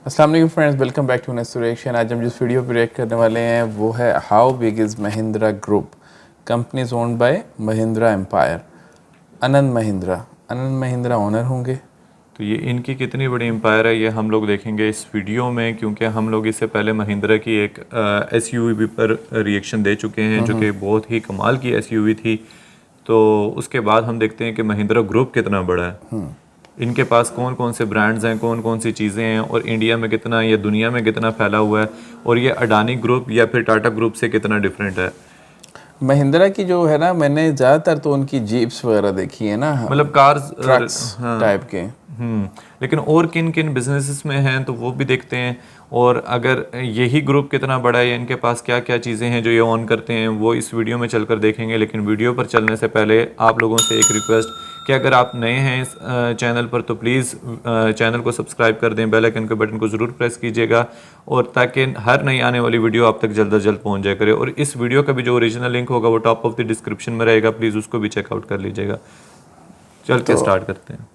अस्सलाम वालेकुम friends, welcome back to next reaction. आज हम जिस वीडियो पर रिएक्ट करने वाले हैं वो है how big is Mahindra group, companies owned by Mahindra empire. Anand Mahindra owner होंगे। तो ये इनकी कितनी बड़ी एम्पायर है ये हम लोग देखेंगे इस वीडियो में, क्योंकि हम लोग इससे पहले महिंद्रा की एक एसयूवी पर रिएक्शन दे चुके हैं जो कि बहुत ही कमाल की एसयूवी थी। तो उसके बाद हम देखते हैं कि महिंद्रा ग्रुप कितना बड़ा है, इनके पास कौन कौन से ब्रांड्स हैं, कौन कौन सी चीज़ें हैं, और इंडिया में कितना या दुनिया में कितना फैला हुआ है, और ये अडानी ग्रुप या फिर टाटा ग्रुप से कितना डिफरेंट है। महिंद्रा की जो है ना, मैंने ज़्यादातर तो उनकी जीप्स वगैरह देखी है ना, मतलब कार्स ट्रक्स टाइप के। लेकिन और किन किन बिजनेसेस में हैं तो वो भी देखते हैं, और अगर यही ग्रुप कितना बड़ा है या इनके पास क्या क्या चीज़ें हैं जो ये ऑन करते हैं वो इस वीडियो में चलकर देखेंगे। लेकिन वीडियो पर चलने से पहले आप लोगों से एक रिक्वेस्ट कि अगर आप नए हैं इस चैनल पर तो प्लीज़ चैनल को सब्सक्राइब कर दें, बेल आइकन के बटन को ज़रूर प्रेस कीजिएगा, और ताकि हर नई आने वाली वीडियो आप तक जल्द अज जल्द पहुँच जाया करे। और इस वीडियो का भी जो ओरिजिनल लिंक होगा वो टॉप ऑफ द डिस्क्रिप्शन में रहेगा, प्लीज़ उसको भी चेकआउट कर लीजिएगा। चल के स्टार्ट करते हैं।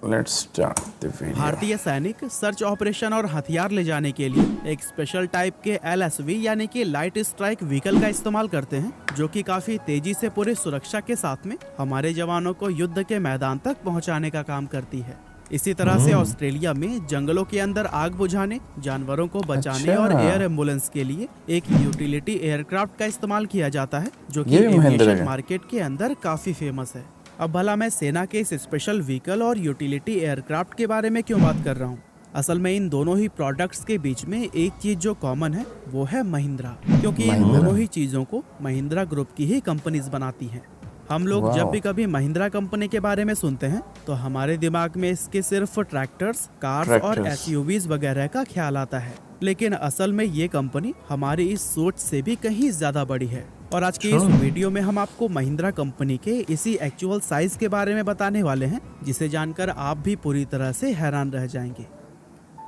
Let's start the video. भारतीय सैनिक सर्च ऑपरेशन और हथियार ले जाने के लिए एक स्पेशल टाइप के LSV यानी कि लाइट स्ट्राइक व्हीकल का इस्तेमाल करते हैं, जो कि काफी तेजी से पूरी सुरक्षा के साथ में हमारे जवानों को युद्ध के मैदान तक पहुंचाने का काम करती है। इसी तरह से ऑस्ट्रेलिया में जंगलों के अंदर आग बुझाने, जानवरों को बचाने और एयर एम्बुलेंस के लिए एक यूटिलिटी एयरक्राफ्ट का इस्तेमाल किया जाता है, जो कि एविएशन मार्केट के अंदर काफी फेमस है। अब भला मैं सेना के इस स्पेशल व्हीकल और यूटिलिटी एयरक्राफ्ट के बारे में क्यों बात कर रहा हूँ? असल में इन दोनों ही प्रोडक्ट्स के बीच में एक चीज जो कॉमन है वो है महिंद्रा, क्योंकि इन दोनों ही चीजों को महिंद्रा ग्रुप की ही कंपनीज बनाती हैं। हम लोग जब भी कभी महिंद्रा कंपनी के बारे में सुनते हैं तो हमारे दिमाग में इसके सिर्फ ट्रैक्टर्स, कार्स और SUVs वगैरह का ख्याल आता है, लेकिन असल में ये कंपनी हमारी इस सोच से भी कहीं ज्यादा बड़ी है। और आज की इस वीडियो में हम आपको महिंद्रा कंपनी के इसी एक्चुअल साइज के बारे में बताने वाले हैं, जिसे जानकर आप भी पूरी तरह से हैरान रह जाएंगे।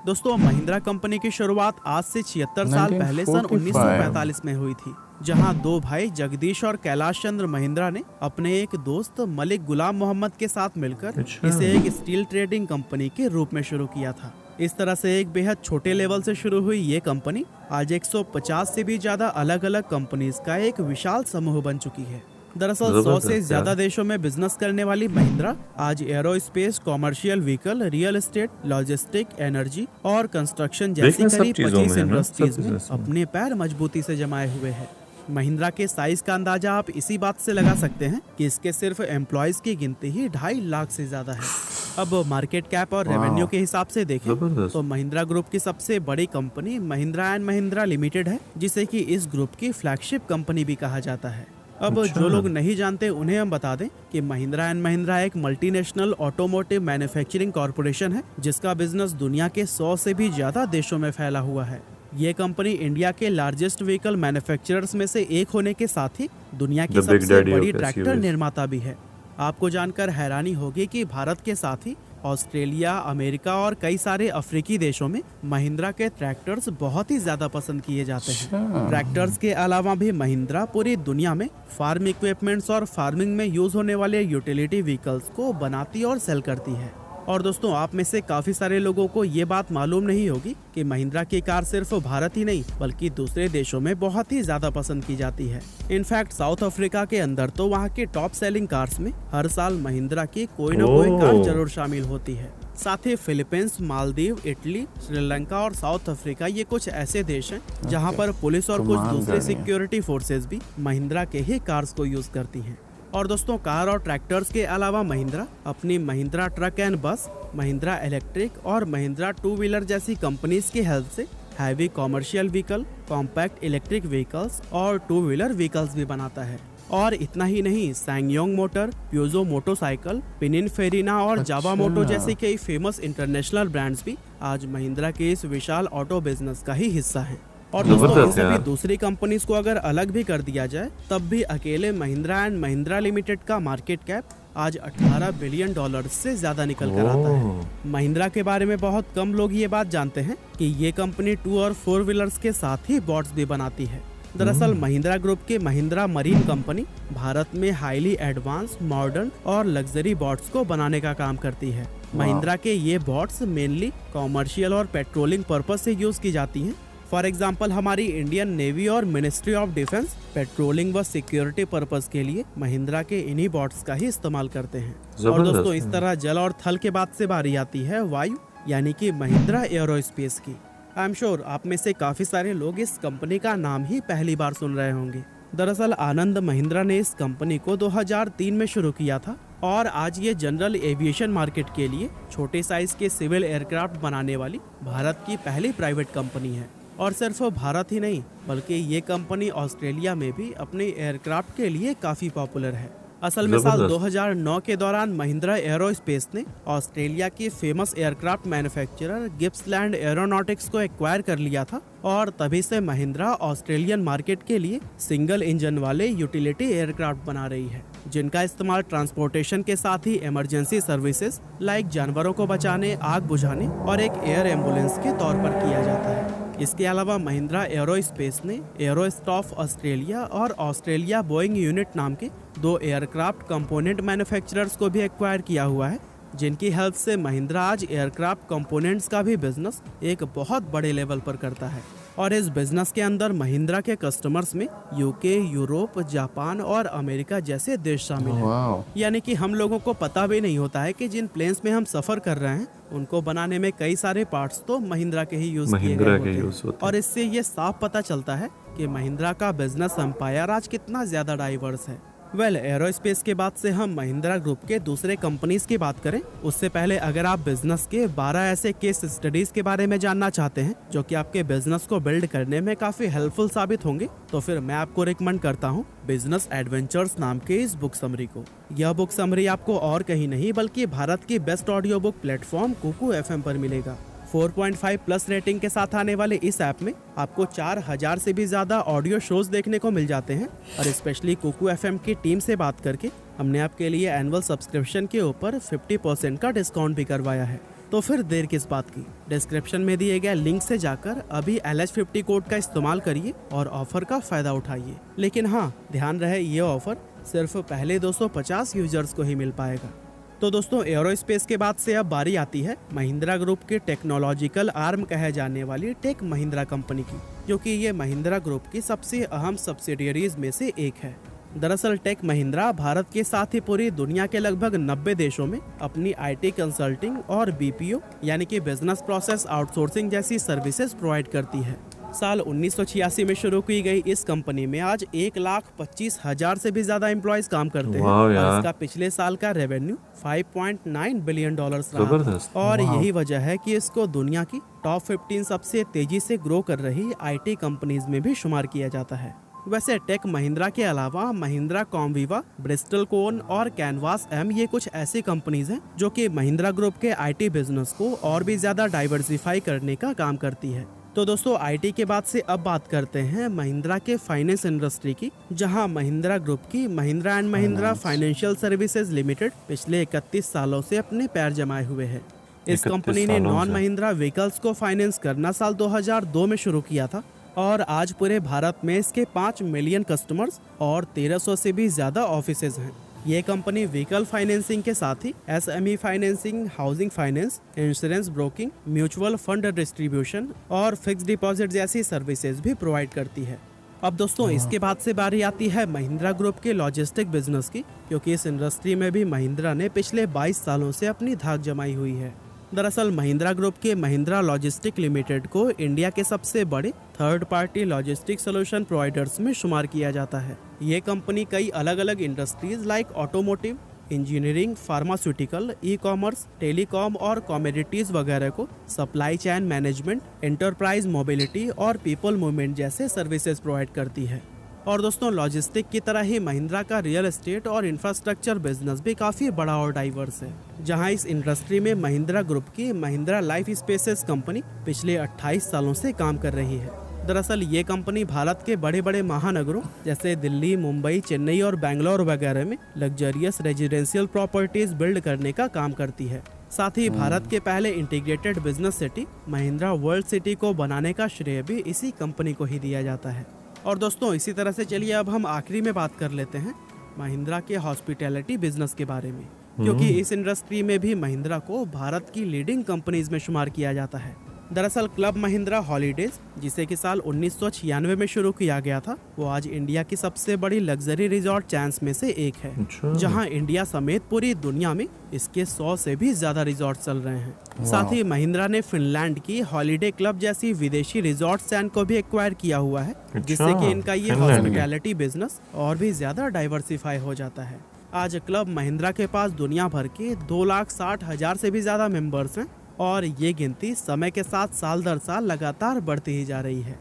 दोस्तों, महिंद्रा कंपनी की शुरुआत आज से 76 साल पहले सन 1945 में हुई थी, जहां दो भाई जगदीश और कैलाश चंद्र महिंद्रा ने अपने एक दोस्त मलिक गुलाम मोहम्मद के साथ मिलकर इसे एक स्टील ट्रेडिंग कंपनी के रूप में शुरू किया था। इस तरह से एक बेहद छोटे लेवल से शुरू हुई ये कंपनी आज 150 से भी ज्यादा अलग अलग कंपनीज का एक विशाल समूह बन चुकी है। दरअसल 100 से ज्यादा देशों में बिजनेस करने वाली महिंद्रा आज aerospace, commercial vehicle, real estate, logistic, energy और कंस्ट्रक्शन जैसी करीब 25 इंडस्ट्रीज में अपने पैर मजबूती से जमाए हुए है। महिंद्रा के साइज का अंदाजा आप इसी बात से लगा सकते हैं कि इसके सिर्फ एम्प्लॉयज की गिनती ही 2.5 लाख से ज्यादा है। अब मार्केट कैप और रेवेन्यू के हिसाब से देखें तो महिंद्रा ग्रुप की सबसे बड़ी company Mahindra and Mahindra limited है, जिसे कि इस ग्रुप की फ्लैगशिप कंपनी भी कहा जाता है। अब जो लोग नहीं जानते उन्हें हम बता दें कि महिंद्रा एंड महिंद्रा एक मल्टीनेशनल ऑटोमोटिव मैन्युफैक्चरिंग कॉरपोरेशन है, जिसका बिजनेस दुनिया के 100 से भी ज्यादा देशों में फैला हुआ है। ये कंपनी इंडिया के लार्जेस्ट व्हीकल मैन्युफैक्चरर्स में से एक होने के साथ ही दुनिया की सबसे बड़ी ट्रैक्टर निर्माता भी है। आपको जानकर हैरानी होगी कि भारत के साथ ही ऑस्ट्रेलिया, अमेरिका और कई सारे अफ्रीकी देशों में महिंद्रा के ट्रैक्टर्स बहुत ही ज्यादा पसंद किए जाते हैं। ट्रैक्टर्स के अलावा भी महिंद्रा पूरी दुनिया में फार्म इक्विपमेंट्स और फार्मिंग में यूज होने वाले यूटिलिटी व्हीकल्स को बनाती और सेल करती है। और दोस्तों, आप में से काफी सारे लोगों को ये बात मालूम नहीं होगी कि महिंद्रा की कार सिर्फ भारत ही नहीं बल्कि दूसरे देशों में बहुत ही ज्यादा पसंद की जाती है। इनफैक्ट साउथ अफ्रीका के अंदर तो वहाँ के टॉप सेलिंग कार्स में हर साल महिंद्रा की कोई न कोई कार जरूर शामिल होती है। साथ ही फिलीपींस, मालदीव, इटली, श्रीलंका और साउथ अफ्रीका ये कुछ ऐसे देश हैं जहाँ पर पुलिस और कुछ दूसरे सिक्योरिटी फोर्सेज भी महिंद्रा के ही कार्स को यूज करती हैं। और दोस्तों, कार और ट्रैक्टर्स के अलावा महिंद्रा अपनी महिंद्रा ट्रक एंड बस, महिंद्रा इलेक्ट्रिक और महिंद्रा टू व्हीलर जैसी कंपनीज की हेल्प से heavy commercial vehicle, compact electric vehicles और टू व्हीलर व्हीकल्स भी बनाता है। और इतना ही नहीं, SsangYong motor, Peugeot motorcycle, Pininfarina और जावा मोटो जैसे कई फेमस इंटरनेशनल ब्रांड्स भी आज महिंद्रा के इस विशाल ऑटो बिजनेस का ही हिस्सा है। और दोस्तों, इनसे भी दूसरी कंपनीज को अगर अलग भी कर दिया जाए तब भी अकेले महिंद्रा एंड महिंद्रा लिमिटेड का मार्केट कैप आज $18 बिलियन से ज्यादा निकल कर आता है। महिंद्रा के बारे में बहुत कम लोग ये बात जानते हैं कि ये कंपनी 2 और 4 व्हीलर्स के साथ ही बॉट्स भी बनाती है। दरअसल महिंद्रा ग्रुप की महिंद्रा मरीन कंपनी भारत में हाईली एडवांस, मॉडर्न और लग्जरी बॉट्स को बनाने का काम करती है। महिंद्रा के ये बॉट्स मेनली कॉमर्शियल और पेट्रोलिंग पर्पस से यूज की जाती हैं। फॉर एग्जाम्पल हमारी इंडियन नेवी और मिनिस्ट्री ऑफ डिफेंस पेट्रोलिंग व सिक्योरिटी पर्पस के लिए महिंद्रा के इन्हीं बॉट्स का ही इस्तेमाल करते हैं। और दोस्तों इस तरह जल और थल के बाद से बारी आती है वायु यानी कि महिंद्रा एरोस्पेस की। आई एम श्योर आप में से काफी सारे लोग इस कंपनी का नाम ही पहली बार सुन रहे होंगे। दरअसल आनंद महिंद्रा ने इस कंपनी को 2003 में शुरू किया था और आज ये जनरल एविएशन मार्केट के लिए छोटे साइज के सिविल एयरक्राफ्ट बनाने वाली भारत की पहली प्राइवेट कंपनी है। और सिर्फ भारत ही नहीं बल्कि ये कंपनी ऑस्ट्रेलिया में भी अपने एयरक्राफ्ट के लिए काफी पॉपुलर है। असल में साल 2009 के दौरान महिंद्रा एरोस्पेस ने ऑस्ट्रेलिया की famous aircraft manufacturer Gippsland aeronautics को एक्वायर कर लिया था और तभी से महिंद्रा ऑस्ट्रेलियन मार्केट के लिए सिंगल इंजन वाले यूटिलिटी एयरक्राफ्ट बना रही है, जिनका इस्तेमाल ट्रांसपोर्टेशन के साथ ही इमरजेंसी सर्विसेज लाइक जानवरों को बचाने, आग बुझाने और एक एयर एम्बुलेंस के तौर पर किया जाता है। इसके अलावा महिंद्रा एरोस्पेस ने एरोस्टॉफ ऑस्ट्रेलिया और ऑस्ट्रेलिया बोइंग यूनिट नाम के 2 एयरक्राफ्ट कंपोनेंट मैन्युफैक्चरर्स को भी एक्वायर किया हुआ है, जिनकी हेल्प से महिंद्रा आज एयरक्राफ्ट कंपोनेंट्स का भी बिजनेस एक बहुत बड़े लेवल पर करता है। और इस बिजनेस के अंदर महिंद्रा के कस्टमर्स में यूके, यूरोप, जापान और अमेरिका जैसे देश शामिल हैं। यानी कि हम लोगों को पता भी नहीं होता है कि जिन प्लेन्स में हम सफर कर रहे हैं उनको बनाने में कई सारे पार्ट्स तो महिंद्रा के ही यूज किए गए होते हैं। और इससे ये साफ पता चलता है कि महिंद्रा का बिजनेस एम्पायर आज कितना ज्यादा डाइवर्स है। एरोस्पेस के बाद से हम महिंद्रा ग्रुप के दूसरे कंपनीज की बात करें, उससे पहले अगर आप बिजनेस के 12 ऐसे केस स्टडीज के बारे में जानना चाहते हैं जो कि आपके बिजनेस को बिल्ड करने में काफी हेल्पफुल साबित होंगे, तो फिर मैं आपको रिकमेंड करता हूँ बिजनेस एडवेंचर्स नाम के इस बुक समरी को। यह बुक समरी आपको और कहीं नहीं बल्कि भारत की best audio book platform Kuku FM पर मिलेगा। 4.5 प्लस रेटिंग के साथ आने वाले इस ऐप में आपको 4000 से भी ज्यादा ऑडियो शोज देखने को मिल जाते हैं। और स्पेशली कुकू FM की टीम से बात करके हमने आपके लिए एनुअल सब्सक्रिप्शन के ऊपर 50% का डिस्काउंट भी करवाया है। तो फिर देर किस बात की, डिस्क्रिप्शन में दिए गए लिंक से जाकर अभी LH50 कोड का इस्तेमाल करिए और ऑफर का फायदा उठाइए। लेकिन हाँ, ध्यान रहे ये ऑफर सिर्फ पहले 250 यूजर्स को ही मिल पाएगा। तो दोस्तों एरोस्पेस के बाद से अब बारी आती है महिंद्रा ग्रुप के टेक्नोलॉजिकल आर्म कहे जाने वाली टेक महिंद्रा कंपनी की, क्योंकि ये महिंद्रा ग्रुप की सबसे अहम सब्सिडियरीज में से एक है। दरअसल टेक महिंद्रा भारत के साथ ही पूरी दुनिया के लगभग 90 देशों में अपनी IT कंसल्टिंग और BPO यानी कि बिजनेस प्रोसेस आउटसोर्सिंग जैसी सर्विसेज प्रोवाइड करती है। साल 1986 में शुरू की गई इस कंपनी में आज 1,25,000 से भी ज्यादा एम्प्लॉयज काम करते हैं और इसका पिछले साल का रेवेन्यू $5.9 बिलियन रहा। और यही वजह है कि इसको दुनिया की टॉप 15 सबसे तेजी से ग्रो कर रही IT कंपनीज में भी शुमार किया जाता है। वैसे टेक महिंद्रा के अलावा महिंद्रा कॉमविवा, ब्रिस्टल कोन और कैनवास M ये कुछ ऐसी कंपनीज हैं जो कि महिंद्रा ग्रुप के IT बिजनेस को और भी ज्यादा डाइवर्सिफाई करने का काम करती है। तो दोस्तों IT के बाद से अब बात करते हैं महिंद्रा के फाइनेंस इंडस्ट्री की, जहां महिंद्रा ग्रुप की Mahindra and Mahindra financial services limited पिछले 31 सालों से अपने पैर जमाए हुए है। इस कंपनी ने नॉन महिंद्रा व्हीकल्स को फाइनेंस करना साल 2002 में शुरू किया था और आज पूरे भारत में इसके 5 मिलियन कस्टमर्स और 1300 से भी ज्यादा ऑफिसेज हैं। ये कंपनी व्हीकल फाइनेंसिंग के साथ ही SME financing, housing finance, insurance broking, mutual fund distribution और फिक्स्ड डिपॉजिट जैसी सर्विसेज भी प्रोवाइड करती है। अब दोस्तों इसके बाद से बारी आती है महिंद्रा ग्रुप के लॉजिस्टिक बिजनेस की, क्योंकि इस इंडस्ट्री में भी महिंद्रा ने पिछले 22 सालों से अपनी धाक जमाई हुई है। दरअसल महिंद्रा ग्रुप के महिंद्रा लॉजिस्टिक लिमिटेड को इंडिया के सबसे बड़े third party logistic solution providers में शुमार किया जाता है। ये कंपनी कई अलग अलग industries like automotive, engineering, pharmaceutical, e-commerce, telecom और कमोडिटीज वगैरह को supply chain management, enterprise mobility और पीपल मूवमेंट जैसे सर्विसेज प्रोवाइड करती है। और दोस्तों लॉजिस्टिक की तरह ही महिंद्रा का रियल एस्टेट और इंफ्रास्ट्रक्चर बिजनेस भी काफी बड़ा और डाइवर्स है, जहां इस इंडस्ट्री में महिंद्रा ग्रुप की महिंद्रा लाइफ स्पेसेस कंपनी पिछले 28 सालों से काम कर रही है। दरअसल ये कंपनी भारत के बड़े बड़े महानगरों जैसे दिल्ली, मुंबई, चेन्नई और बेंगलोर वगैरह में लग्जरियस रेजिडेंशियल प्रॉपर्टीज बिल्ड करने का काम करती है। साथ ही भारत के पहले integrated business city Mahindra world city को बनाने का श्रेय भी इसी कंपनी को ही दिया जाता है। और दोस्तों इसी तरह से चलिए अब हम आखिरी में बात कर लेते हैं महिंद्रा के हॉस्पिटैलिटी बिजनेस के बारे में। क्योंकि इस इंडस्ट्री में भी महिंद्रा को भारत की लीडिंग कंपनीज में शुमार किया जाता है। दरअसल क्लब महिंद्रा हॉलीडेज, जिसे कि साल 1996 में शुरू किया गया था, वो आज इंडिया की सबसे बड़ी लग्जरी रिजॉर्ट चैन्स में से एक है, जहां इंडिया समेत पूरी दुनिया में इसके 100 से भी ज्यादा रिजॉर्ट चल रहे हैं। साथ ही महिंद्रा ने फिनलैंड की हॉलीडे क्लब जैसी विदेशी रिजॉर्ट चैन को भी एक्वायर किया हुआ है, जिससे कि इनका ये हॉस्पिटैलिटी बिजनेस और भी ज्यादा डाइवर्सिफाई हो जाता है। आज क्लब महिंद्रा के पास दुनिया भर के 2,60,000 से भी ज्यादा मेंबर्स हैं और ये गिनती समय के साथ साल दर साल लगातार बढ़ती ही जा रही है।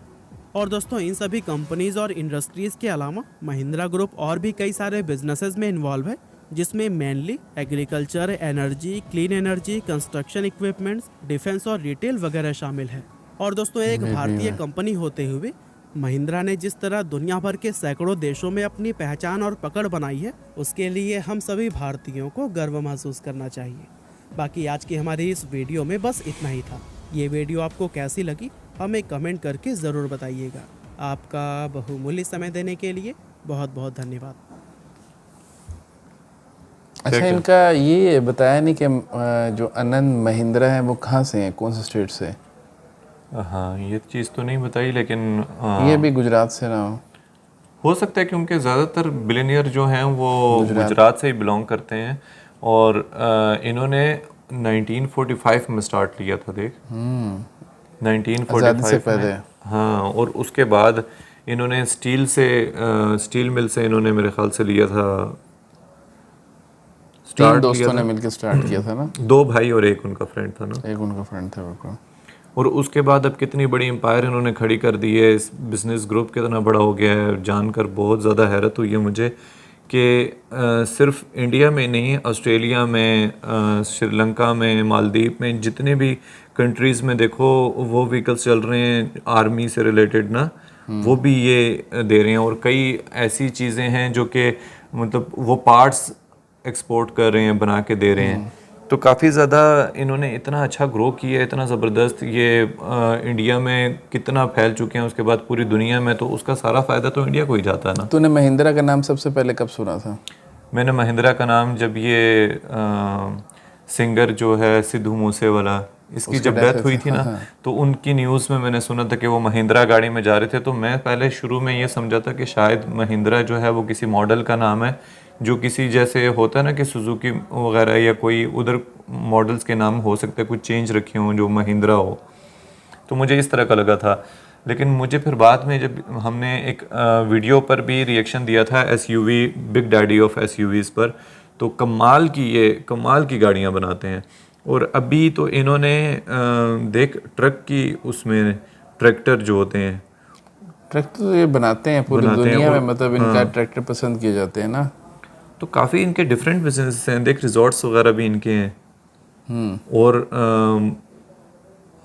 और दोस्तों, इन सभी कंपनीज और इंडस्ट्रीज के अलावा महिंद्रा ग्रुप और भी कई सारे बिजनेसेस में इन्वॉल्व है, जिसमें mainly agriculture, energy, clean energy, construction equipments, defence और रिटेल वगैरह शामिल है। और दोस्तों, एक भारतीय कंपनी होते हुए महिंद्रा ने जिस तरह दुनिया भर के सैकड़ों देशों में अपनी पहचान और पकड़ बनाई है, उसके लिए हम सभी भारतीयों को गर्व महसूस करना चाहिए। बाकी आज की हमारी इस वीडियो में बस इतना ही था। ये वीडियो आपको कैसी लगी हमें कमेंट करके ज़रूर बताइएगा। आपका बहुमूल्य समय देने के लिए बहुत बहुत धन्यवाद। अच्छा, इनका ये बताया नहीं कि जो आनंद महिंद्रा है वो कहाँ से हैं, कौन से स्टेट से? हाँ, ये चीज़ तो नहीं बताई, लेकिन ये भी गुजरात से ना हो सकता है, क्योंकि ज़्यादातर बिलियनियर जो हैं वो गुजरात से ही बिलोंग करते हैं। और इन्होंने 1945 में स्टार्ट लिया था, देख 1945 से पहले। हाँ, और उसके बाद इन्होंने स्टील मिल से इन्होंने मेरे ख्याल से लिया था। तीन दोस्तों ने मिलकर स्टार्ट किया था ना, 2 भाई और एक उनका फ्रेंड था ना, एक उनका फ्रेंड था बिल्कुल। और उसके बाद अब कितनी बड़ी एम्पायर इन्होंने खड़ी कर दी है, इस बिजनेस ग्रुप कितना बड़ा हो गया है, जानकर बहुत ज़्यादा हैरत हुई है मुझे कि सिर्फ इंडिया में नहीं, ऑस्ट्रेलिया में, श्रीलंका में, मालदीव में, जितने भी कंट्रीज़ में देखो वो व्हीकल्स चल रहे हैं आर्मी से रिलेटेड ना, वो भी ये दे रहे हैं। और कई ऐसी चीज़ें हैं जो कि मतलब वो पार्ट्स एक्सपोर्ट कर रहे हैं, बना के दे रहे हैं। तो काफ़ी ज़्यादा इन्होंने इतना अच्छा ग्रो किया है, इतना ज़बरदस्त, ये इंडिया में कितना फैल चुके हैं, उसके बाद पूरी दुनिया में, तो उसका सारा फ़ायदा तो इंडिया को ही जाता है ना। तूने महिंद्रा का नाम सबसे पहले कब सुना था? मैंने महिंद्रा का नाम जब ये सिंगर जो है सिद्धू मूसेवाला, इसकी जब डेथ हुई थी ना, तो उनकी न्यूज़ में मैंने सुना था कि वो महिंद्रा गाड़ी में जा रहे थे। तो मैं पहले शुरू में ये समझा था कि शायद महिंद्रा जो है वो किसी मॉडल का नाम है, जो किसी जैसे होता है ना कि सुजुकी वगैरह या कोई उधर मॉडल्स के नाम हो सकते हैं, कुछ चेंज रखे हों जो महिंद्रा हो। तो मुझे इस तरह का लगा था। लेकिन मुझे फिर बाद में जब हमने एक वीडियो पर भी रिएक्शन दिया था SUV, big daddy of SUVs पर, तो कमाल की गाड़ियाँ बनाते हैं। और अभी तो इन्होंने देख ट्रक की उसमें ट्रैक्टर जो होते हैं, ट्रैक्टर तो ये बनाते हैं पूरी दुनिया में, मतलब इनका ट्रैक्टर पसंद किए जाते हैं ना। तो काफ़ी इनके डिफरेंट बिजनेस हैं, देख रिजॉर्ट्स वगैरह भी इनके हैं। और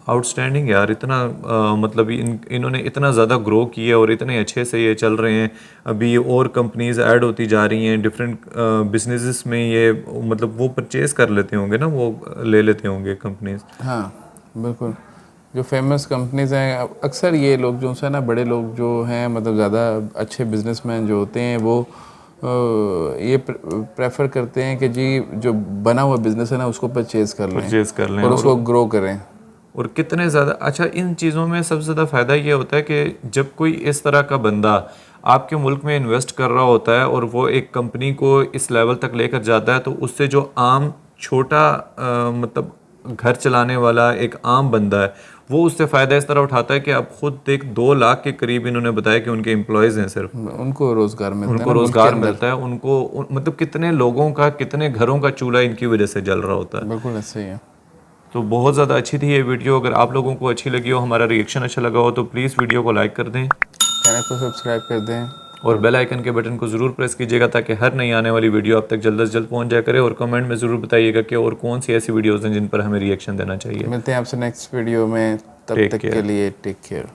आउटस्टैंडिंग यार, इतना मतलब इन्होंने इतना ज़्यादा ग्रो किया और इतने अच्छे से ये चल रहे हैं। अभी और कंपनीज ऐड होती जा रही हैं डिफरेंट बिजनेसेस में, ये मतलब वो परचेज कर लेते होंगे ना, वो ले लेते होंगे कंपनीज। हाँ बिल्कुल, जो फेमस कंपनीज हैं अक्सर ये लोग जो है ना, बड़े लोग जो हैं, मतलब ज़्यादा अच्छे बिजनेसमैन जो होते हैं, वो ये प्रेफर करते हैं कि जी जो बना हुआ बिजनेस है ना उसको परचेज कर लें और उसको ग्रो करें। और कितने ज़्यादा अच्छा, इन चीज़ों में सबसे ज़्यादा फ़ायदा ये होता है कि जब कोई इस तरह का बंदा आपके मुल्क में इन्वेस्ट कर रहा होता है और वो एक कंपनी को इस लेवल तक लेकर जाता है, तो उससे जो आम छोटा मतलब घर चलाने वाला एक आम बंदा है, वो उससे फ़ायदा इस तरह उठाता है कि आप खुद देख 2 लाख के करीब इन्होंने बताया कि उनके एम्प्लॉयज़ हैं, सिर्फ उनको रोज़गार मिलता है, उनको मतलब कितने लोगों का, कितने घरों का चूल्हा इनकी वजह से जल रहा होता है। बिल्कुल ऐसे ही है। तो बहुत ज़्यादा अच्छी थी ये वीडियो। अगर आप लोगों को अच्छी लगी हो, हमारा रिएक्शन अच्छा लगा हो, तो प्लीज़ वीडियो को लाइक कर दें, चैनल को सब्सक्राइब कर दें और बेल आइकन के बटन को ज़रूर प्रेस कीजिएगा ताकि हर नई आने वाली वीडियो आप तक जल्द से जल्द पहुंच जाया करे। और कमेंट में ज़रूर बताइएगा कि और कौन सी ऐसी वीडियोज़ हैं जिन पर हमें रिएक्शन देना चाहिए। मिलते हैं आपसे नेक्स्ट वीडियो में, तब तक के लिए टेक केयर।